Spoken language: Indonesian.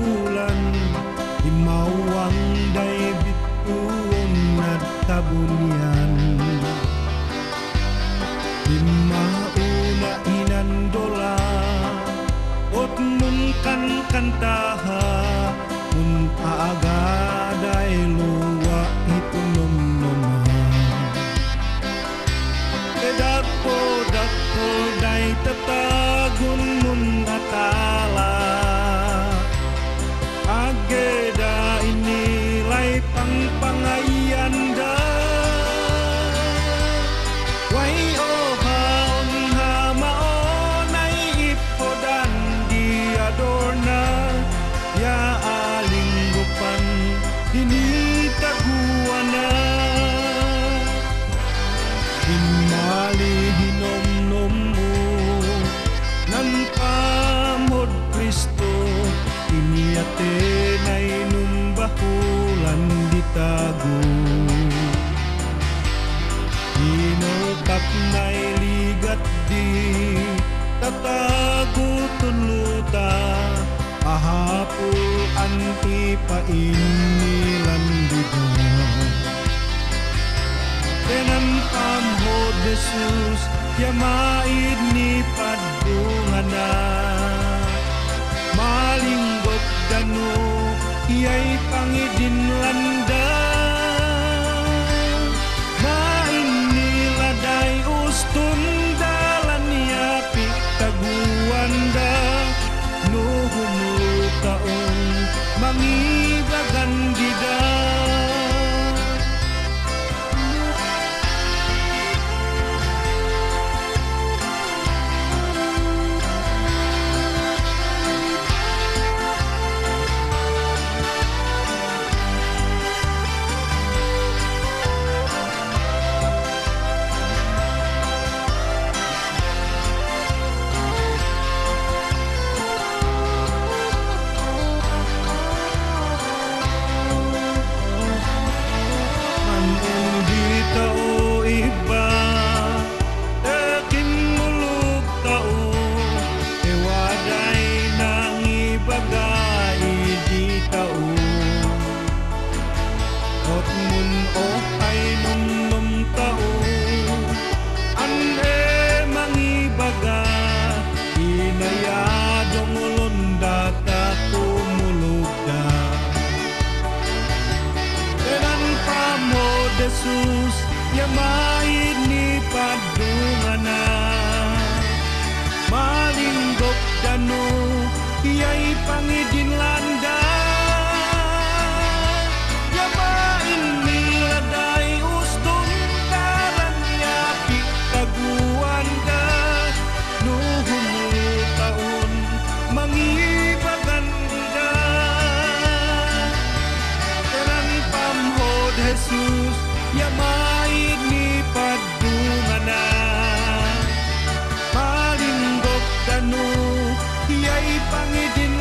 bulan imawang day bituon at kabunian imauna inandola ot mun kan kantaha mun agaday luwa itunom dakpo day tatagun mun atala ageda inilay pangpangayanda way ohaon hamaon ay ipodan di adorna ya alinggupan dinitaguana Himali hinom-nom mo Nan pamod Kristo Iniyate na inumbahulan ditago Inultak na'y ligat di Tatago tuluta Ahapul antipain nilan digang Tenan pamho Jesus Yamaid ni padungana Malinggot dano Iya'y pangidin landa Main niladay ustun dalan niya piktaguanda Nuhum lukaon mangibagan dida Jesus Yamaid ni padungana Malinggok dano Iya'y pangidin landa Yamain niladay ustong Karan niya piktaguanda Nuhum taon mangibagan da Teran pamhod Jesus Yamaid ni padungana Malinggok dano Iya'y pangidin